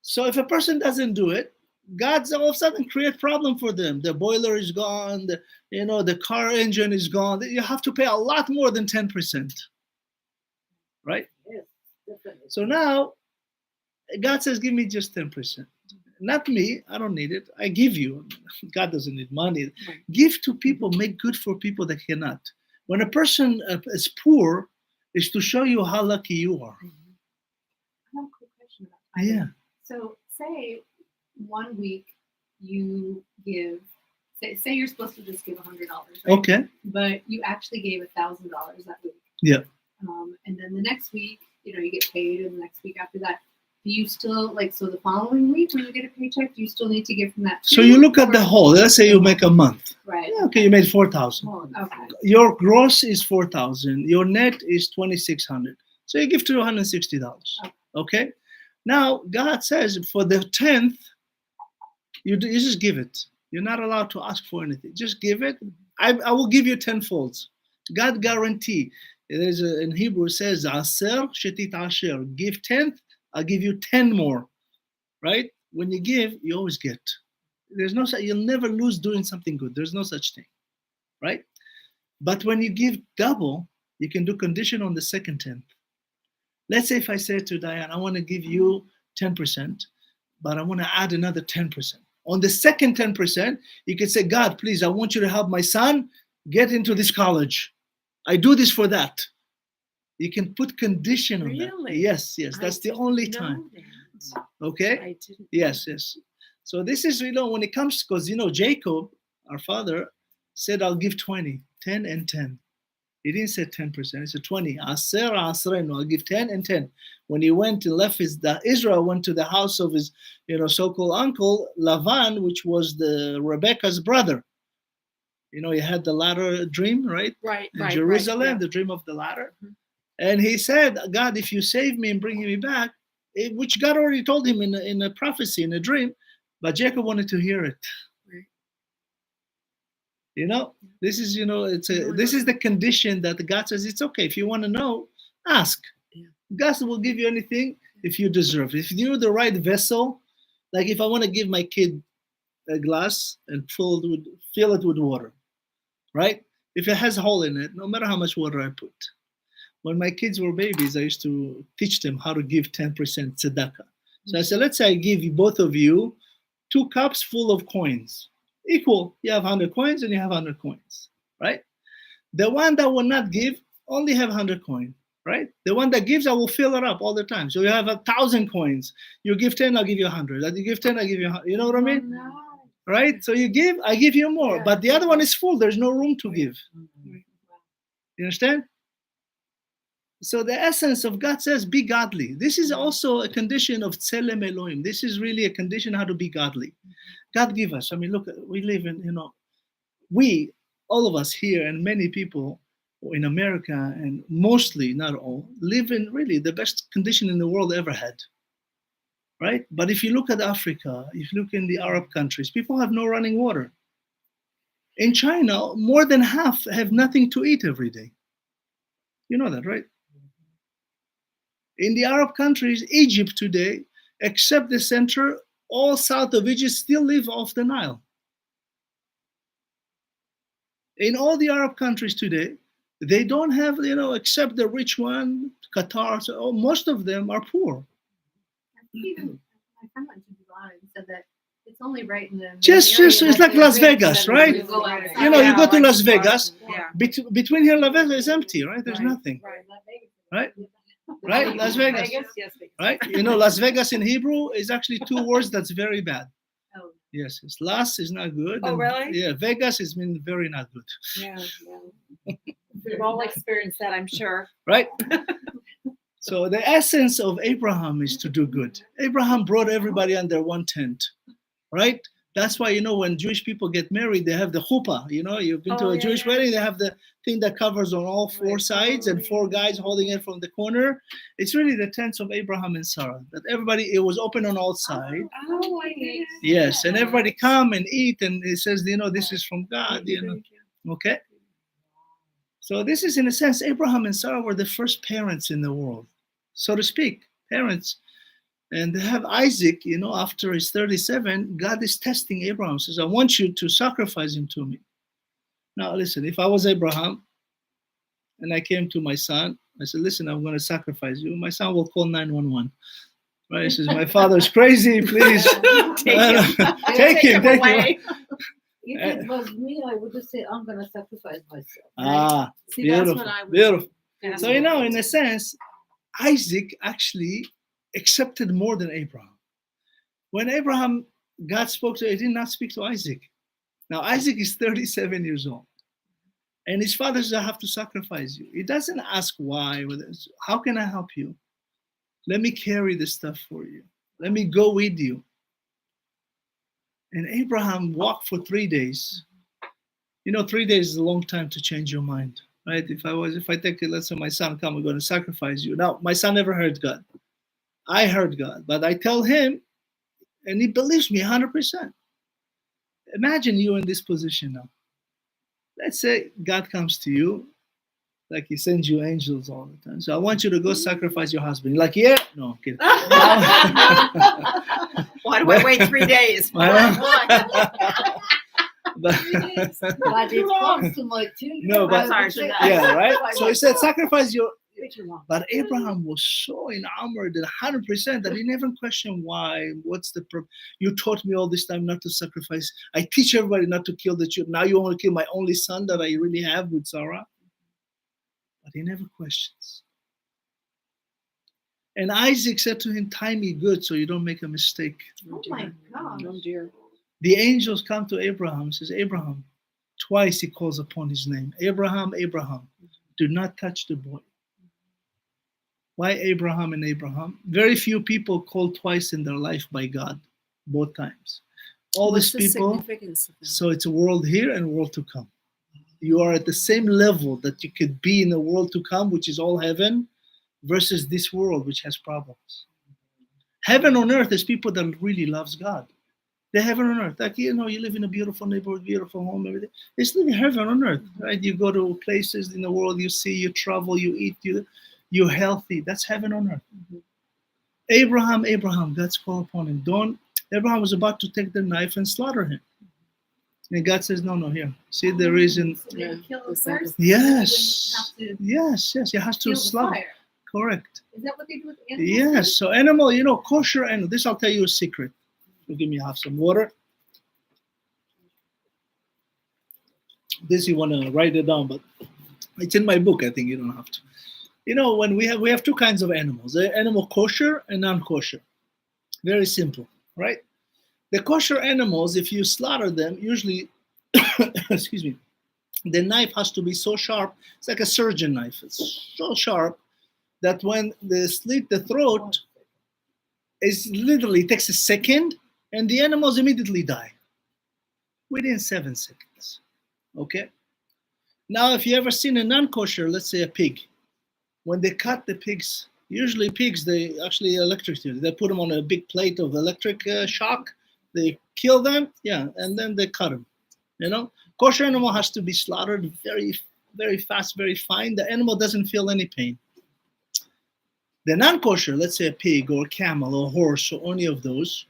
So if a person doesn't do it, God's all of a sudden create problem for them. The boiler is gone. The car engine is gone. You have to pay a lot more than 10%, right? Yes, definitely. So now God says, give me just 10%. Not me. I don't need it. I give you. God doesn't need money. Right. Give to people. Make good for people that cannot. When a person is poor, is to show you how lucky you are. I have a quick question about that. Yeah. So say 1 week you give, say you're supposed to just give $100, right? Okay. But you actually gave $1,000 that week. Yeah. And then the next week, you get paid, and the next week after that, do you still so the following week when you get a paycheck, do you still need to give from that? So you look at the whole. Let's say you make a month. Right. Yeah, okay, you made 4,000. Oh, okay. Your gross is 4,000. Your net is 2,600. So you give $260. Okay. Now God says for the 10th, you just give it. You're not allowed to ask for anything. Just give it. I will give you 10 folds. God guarantee. There's in Hebrew it says aser shetit asher. Give 10th. I'll give you 10 more. Right? When you give, you always get. There's no, you'll never lose doing something good. There's no such thing, right? But when you give double, you can do condition on the second 10th. Let's say if I say to Diane, I want to give you 10%, but I want to add another 10%. On the second 10%, you can say, God, please, I want you to help my son get into this college. I do this for that. You can put condition on that. Really? Yes, that's the only time. Okay? I didn't. Yes. So this is, when it comes, because, Jacob, our father, said, I'll give 20, 10 and 10. He didn't say 10%. He said 20. Aser, asrenu. I'll give 10 and 10. When he went and left Israel went to the house of his, so-called uncle, Lavan, which was the Rebecca's brother. He had the ladder dream, right? Right. In Jerusalem, the dream of the ladder. Mhm. And he said, God, if you save me and bring me back, which God already told him in a prophecy, in a dream, but Jacob wanted to hear it. Right. You know, this is, this is the condition that God says it's okay. If you want to know, ask. Yeah. God will give you anything if you deserve it. If you're the right vessel, like if I want to give my kid a glass and fill it with water, right? If it has a hole in it, no matter how much water I put. When my kids were babies, I used to teach them how to give 10% tzedakah. So I said, let's say I give you, both of you, 2 cups full of coins. Equal. You have 100 coins and you have 100 coins, right? The one that will not give only have 100 coins, right? The one that gives, I will fill it up all the time. So you have 1,000 coins. You give 10, I'll give you 100. You give 10, I'll give you 100. You know what I mean? No. Right? So you give, I give you more. Yeah. But the other one is full. There's no room to give. You understand? So the essence of God says, be godly. This is also a condition of tselem Elohim. This is really a condition how to be godly. God give us. I mean, look, we live in, we, all of us here and many people in America and mostly, not all, live in really the best condition in the world ever had. Right? But if you look at Africa, if you look in the Arab countries, people have no running water. In China, more than half have nothing to eat every day. You know that, right? In the Arab countries, Egypt today, except the center, all south of Egypt still live off the Nile. In all the Arab countries today, they don't have, except the rich one, Qatar, so most of them are poor. Even my friend went to Dubai and said that it's only right in the Just it's like Las Vegas, right? You go to Las Vegas. Yeah. Between here and Las Vegas is empty, right? There's nothing, right? Right? Las Vegas, Yes. right? Las Vegas in Hebrew is actually 2 words that's very bad. Oh. Yes, Las is not good. Oh, and, really? Yeah, Vegas is mean very not good. Yeah. We've all experienced that, I'm sure. Right? So the essence of Abraham is to do good. Abraham brought everybody under one tent, right? That's why, when Jewish people get married, they have the chuppah. You've been to a Jewish wedding, they have the thing that covers on all 4 sides and 4 guys holding it from the corner. It's really the tents of Abraham and Sarah, that everybody, it was open on all sides. Oh, I did. Yes, and everybody come and eat, and it says, this is from God, okay? So this is, in a sense, Abraham and Sarah were the first parents in the world, so to speak, parents. And they have Isaac, after he's 37, God is testing Abraham. Says, I want you to sacrifice him to me. Now, listen, if I was Abraham and I came to my son, I said, listen, I'm going to sacrifice you. My son will call 911. Right? He says, my father's crazy, please. Take him away. If it was me, I would just say, I'm going to sacrifice myself. See, that's Beautiful, what I would beautiful. do. So, in a sense, Isaac actually accepted more than Abraham. When Abraham, God spoke to him, he did not speak to Isaac. Now, Isaac is 37 years old. And his father says, I have to sacrifice you. He doesn't ask why. How can I help you? Let me carry the stuff for you. Let me go with you. And Abraham walked for 3 days. 3 days is a long time to change your mind, right? If I take it, let's say my son, come, we're going to sacrifice you. Now, my son never heard God. I heard God, but I tell him, and he believes me 100%. Imagine you in this position now. Let's say God comes to you, like he sends you angels all the time. So I want you to go sacrifice your husband. You're like, yeah? No, I'm kidding. Why do I wait 3 days? But it comes to my children. No, but yeah, right? So he said, sacrifice your. But Mm. Abraham was so enamored and 100% that he never questioned why. What's the problem? You taught me all this time not to sacrifice. I teach everybody not to kill the children. Now you want to kill my only son that I really have with Sarah? But he never questions. And Isaac said to him, time me good so you don't make a mistake. Oh my God. Oh, dear. The angels come to Abraham, says, Abraham, twice he calls upon his name. Abraham, Abraham, do not touch the boy. Why Abraham and Abraham? Very few people called twice in their life by God, both times. All What's these the people, significance of that? so it's a world here and world to come. You are at the same level that you could be in the world to come, which is all heaven, versus this world, which has problems. Heaven on earth is people that really loves God. The heaven on earth. Like, you live in a beautiful neighborhood, beautiful home, everything. It's like heaven on earth, right? You go to places in the world, you see, you travel, you eat, you're healthy. That's heaven on earth. Abraham, God's called upon him. Abraham was about to take the knife and slaughter him. And God says, no, here. See, the reason. So they would kill him first. Yes. You Yes. You have to kill the slaughter. fire. Correct. Is that what they do with animals? Yes. So animal, kosher animal. This I'll tell you a secret. Give me half some water. This you want to write it down, but it's in my book. I think you don't have to. When we have two kinds of animals: animal kosher and non-kosher. Very simple, right? The kosher animals, if you slaughter them, usually, excuse me, the knife has to be so sharp. It's like a surgeon knife. It's so sharp that when they slit the throat, it takes a second, and the animals immediately die within 7 seconds. Okay. Now, if you ever seen a non-kosher, let's say a pig, when they cut the pigs, usually pigs, they actually electrocute. They put them on a big plate of electric shock. They kill them, and then they cut them. Kosher animal has to be slaughtered very, very fast, very fine. The animal doesn't feel any pain. The non-kosher, let's say a pig or a camel or a horse or any of those,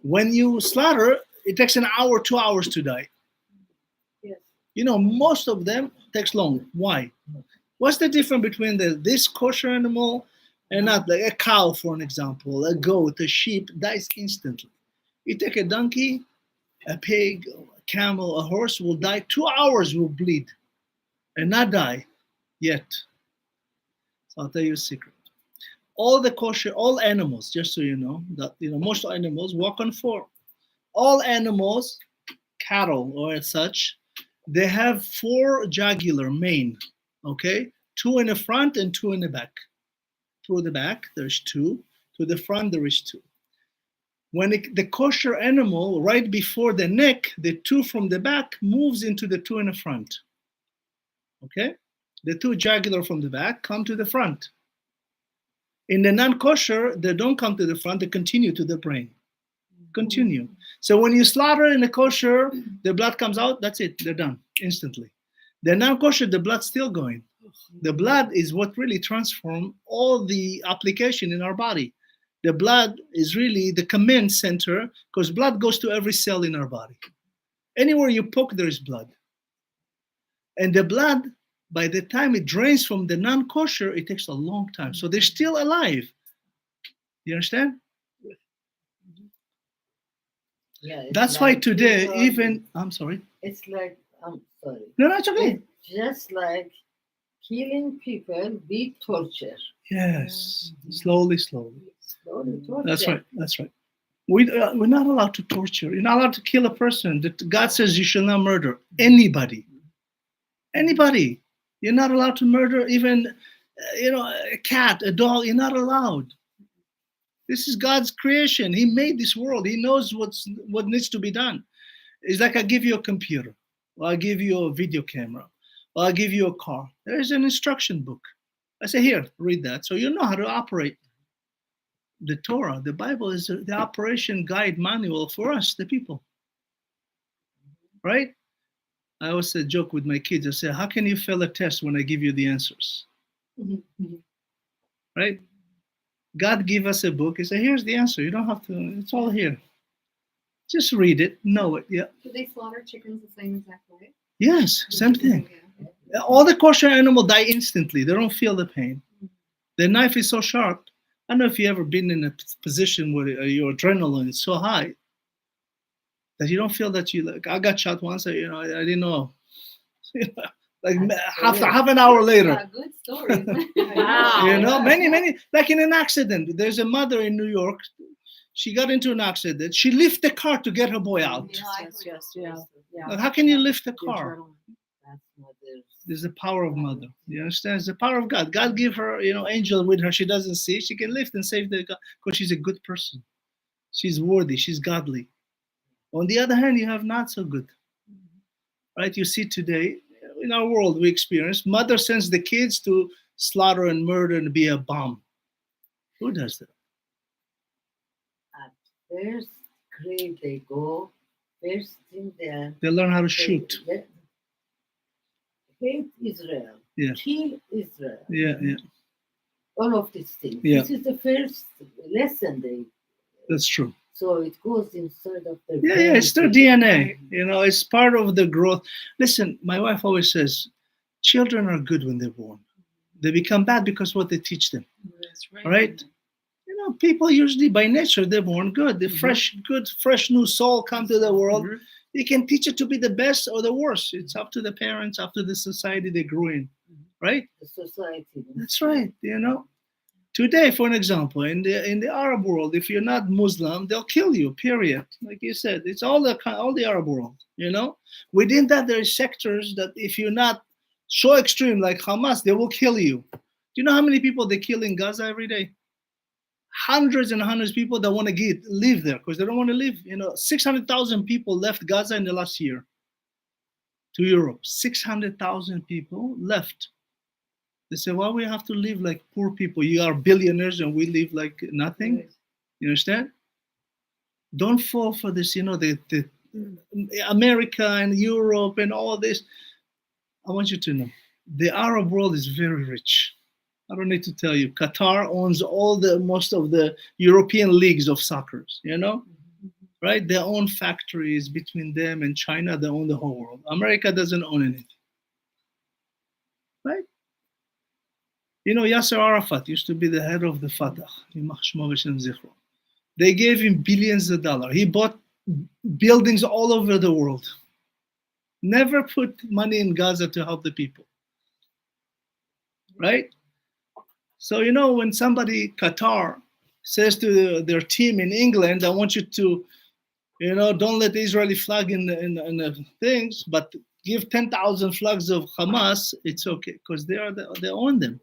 when you slaughter, it takes an hour, 2 hours to die. Yes. Most of them takes long. Why? What's the difference between this kosher animal and not, like a cow, for an example, a goat, a sheep dies instantly. You take a donkey, a pig, a camel, a horse will die, 2 hours will bleed and not die yet. So I'll tell you a secret. All animals, just so you know, that most animals walk on four. All animals, cattle or as such, they have 4 jugular main, okay? 2 in the front and 2 in the back. Through the back, there's 2. To the front, there is 2. When the kosher animal, right before the neck, the 2 from the back moves into the 2 in the front. Okay? The 2 jugular from the back come to the front. In the non-kosher, they don't come to the front, they continue to the brain. Continue. So when you slaughter in the kosher, the blood comes out, that's it, they're done instantly. The non-kosher, the blood's still going. The blood is what really transforms all the application in our body. The blood is really the command center, because blood goes to every cell in our body. Anywhere you poke, there is blood. And the blood, by the time it drains from the non-kosher, it takes a long time. So they're still alive. You understand? Yeah, That's why today, killing I'm sorry. It's like, I'm sorry. No, it's okay. It's just like killing people with torture. Yes, slowly. Slowly torture. That's right. We're not allowed to torture. You're not allowed to kill a person. God says you shall not murder anybody. Anybody. You're not allowed to murder even, a cat, a dog. You're not allowed. This is God's creation. He made this world. He knows what needs to be done. It's like I give you a computer, or I give you a video camera, or I give you a car. There's an instruction book. I say, here, read that, so you know how to operate. The Torah, the Bible, is the operation guide manual for us, the people. Right? I always say, joke with my kids. I say, how can you fail a test when I give you the answers? Right? God give us a book. He said, here's the answer. You don't have to, it's all here. Just read it, know it. Yeah. Do they slaughter chickens the same exact way? Yes, same thing. Yeah. All the kosher animals die instantly. They don't feel the pain. The knife is so sharp. I don't know if you ever been in a position where your adrenaline is so high that you don't feel that you, like, I got shot once, I didn't know. Like half an hour later. Yeah, good stories. Wow. Many, like in an accident. There's a mother in New York. She got into an accident. She lifted the car to get her boy out. Yeah. Like, how can you lift the car? That's mother's. There's the power of mother. You understand? It's the power of God. God give her, angel with her. She doesn't see. She can lift and save the God because she's a good person. She's worthy. She's godly. On the other hand, you have not so good. Right? You see today, in our world, we experience mother sends the kids to slaughter and murder and be a bomb. Who does that? There's grave they go, first thing They learn how to shoot. they hate Israel, Yeah. kill Israel, Yeah, yeah, all of these things. Yeah. This is the first lesson they. that's true. So it goes inside of their Yeah, brain. it's their DNA. You know, it's part of the growth. Listen, my wife always says, children are good when they're born. They become bad because what they teach them. That's right. All right? You know, people usually by nature they're born good. The fresh, good, fresh new soul come to the world. Mhm. You can teach it to be the best or the worst. It's up to the parents, up to the society they grew in. Right? The society. That's right. You know. Today, for an example, in the Arab world, if you're not Muslim, they'll kill you. Period. Like you said, it's all the Arab world. You know, within that there are sectors that if you're not so extreme like Hamas, they will kill you. Do you know how many people they kill in Gaza every day? Hundreds and hundreds of people that want to live there because they don't want to live. You know, 600,000 people left Gaza in the last year to Europe. 600,000 people left. They say, why we have to live like poor people? You are billionaires and we live like nothing. You understand? Don't fall for this, you know, the America and Europe and all this. I want you to know, the Arab world is very rich. I don't need to tell you. Qatar owns most of the European leagues of soccer, you know? Right? They own factories between them and China. They own the whole world. America doesn't own anything. Right? You know, Yasser Arafat used to be the head of the Fatah. They gave him billions of dollars. He bought buildings all over the world. Never put money in Gaza to help the people. Right? So, you know, when somebody, Qatar, says to their team in England, I want you to, you know, don't let the Israeli flag in the things, but give 10,000 flags of Hamas, it's okay, because they own them.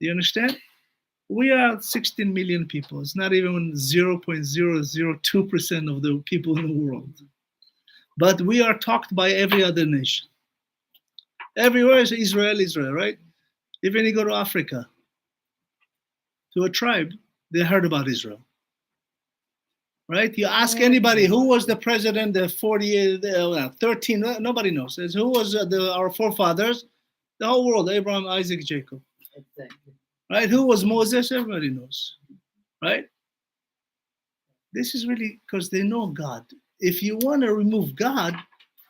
Do you understand? We are 16 million people. It's not even 0.002% of the people in the world. But we are talked by every other nation. Everywhere is Israel, right? Even you go to Africa, to a tribe, they heard about Israel. Right? You ask anybody who was the president, the 13, nobody knows. It's who was our forefathers? The whole world, Abraham, Isaac, Jacob. Exactly. Right? Who was Moses? Everybody knows. Right? This is really because they know God. If you want to remove God,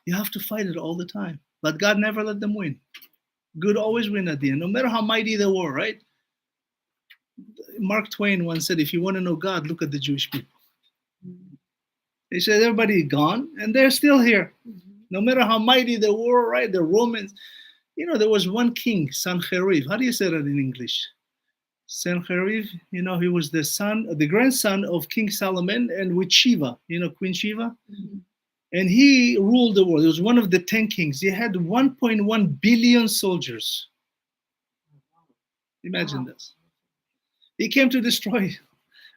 you have to fight it all the time. But God never let them win. Good always win at the end, no matter how mighty they were, right? Mark Twain once said, if you want to know God, look at the Jewish people. He said, everybody gone, and they're still here. No matter how mighty they were, right? The Romans. You know, there was one king, Sanherib. How do you say that in English? Sanherib, you know, he was the grandson of King Solomon and with Shiva, you know, Queen Shiva. And he ruled the world. He was one of the 10 kings. He had 1.1 billion soldiers. Imagine this. He came to destroy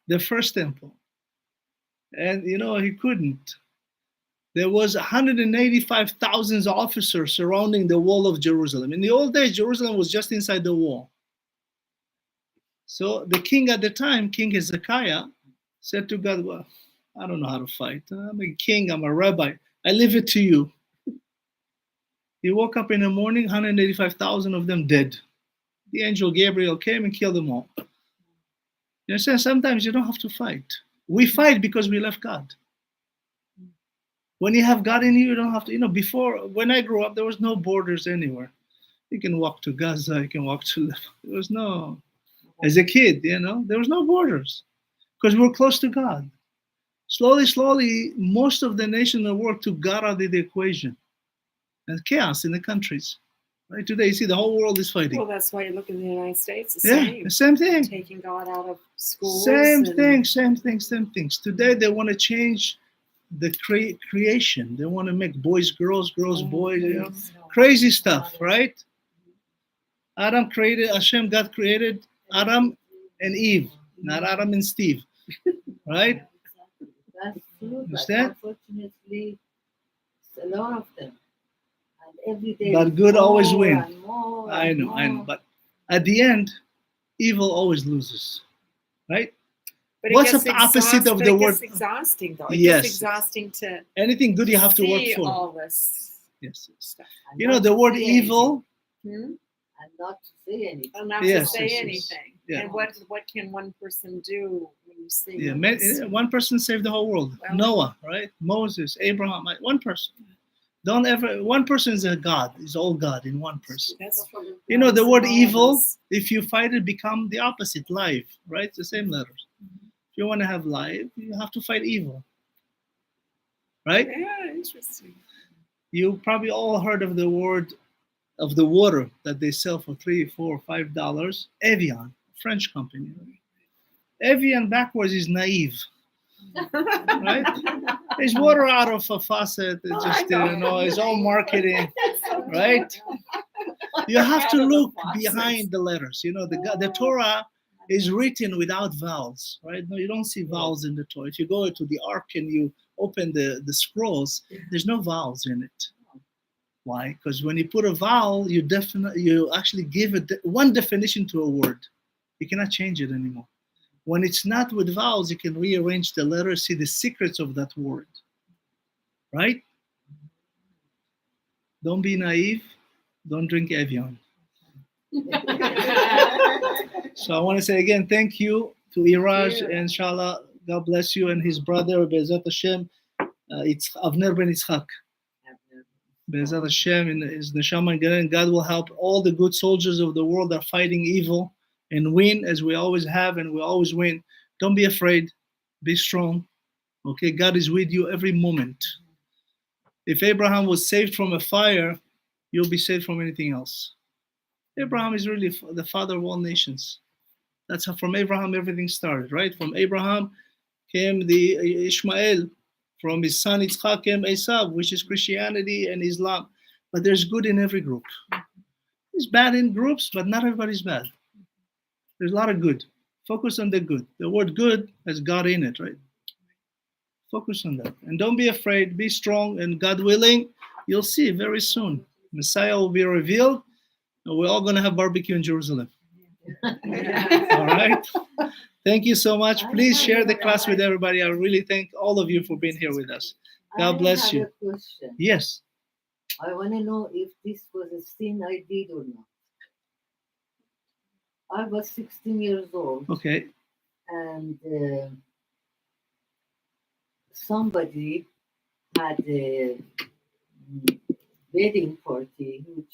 the first temple. And, you know, he couldn't. There was 185,000 officers surrounding the wall of Jerusalem. In the old days, Jerusalem was just inside the wall. So the king at the time, King Hezekiah, said to God, well, I don't know how to fight. I'm a king, I'm a rabbi. I leave it to you. He woke up in the morning, 185,000 of them dead. The angel Gabriel came and killed them all. You understand? Sometimes you don't have to fight. We fight because we left God. When you have God in you, you don't have to, you know, before, when I grew up, there was no borders anywhere. You can walk to Gaza, you can walk to, there was no, as a kid, you know, there was no borders because we're close to God. Slowly, most of the nations in the world took God out of the equation. And chaos in the countries. Right? Today, you see the whole world is fighting. Well, that's why you look in the United States. The same thing. Taking God out of schools. Same things. Today, they want to change the creation. They want to make boys, girls, boys. You know? Crazy stuff, right? Hashem, God created Adam and Eve, not Adam and Steve. Right? That's true. Understand? But unfortunately, it's a lot of them. And every day. But good always wins. I know. More. But at the end, evil always loses. Right? But it What's gets the opposite of but the it word? gets exhausting, though. Of the word? It gets exhausting, though. It Yes. gets exhausting to Anything good you have to work see for. all this Yes. stuff. And You know, not the to word say evil, Hmm? And not to say anything. And not Yes, to say yes, yes. anything. Yeah. And what can one person do when you see yeah, this? one person saved the whole world. Well- Noah, right? Moses, Abraham, one person. Don't ever, one person is a God, is all God in one person. That's true. You know, the word All of evil, us. if you fight it, become the opposite, life, right? It's the same letters. If you want to have life, you have to fight evil, right? Yeah, interesting. You probably all heard of the word of the water that they sell for $3, $4, $5. Evian, French company. Evian backwards is naive, right? It's water out of a faucet. It's just it's all marketing, right? You have to look behind the letters. You know, the Torah is written without vowels, right? No, you don't see vowels in the Torah. If you go to the Ark and you open the scrolls, there's no vowels in it. Why? Because when you put a vowel, you actually give one definition to a word. You cannot change it anymore. When it's not with vowels, you can rearrange the letters, see the secrets of that word, right? Don't be naive. Don't drink Evian. So I want to say again, thank you to Iraj, and inshallah, God bless you and his brother, Be'ezat Hashem, it's Avner ben Eyshkhak. Be'ezat Hashem, in his neshama and God will help all the good soldiers of the world that are fighting evil and win, as we always have and we always win. Don't be afraid. Be strong. Okay, God is with you every moment. If Abraham was saved from a fire, you'll be saved from anything else. Abraham is really the father of all nations. That's how from Abraham everything started, right? From Abraham came the Ishmael. From his son Yitzchak came Esav, which is Christianity and Islam. But there's good in every group. There's bad in groups, but not everybody's bad. There's a lot of good. Focus on the good. The word good has God in it, right? Focus on that. And don't be afraid. Be strong. And God willing, you'll see very soon. Messiah will be revealed. And we're all going to have barbecue in Jerusalem. All right. Thank you so much. Please share the class with everybody. I really thank all of you for being here with us. God bless you. I have a question. Yes. I want to know if this was a sin I did or not. I was 16 years old, Okay. and somebody had a wedding party, which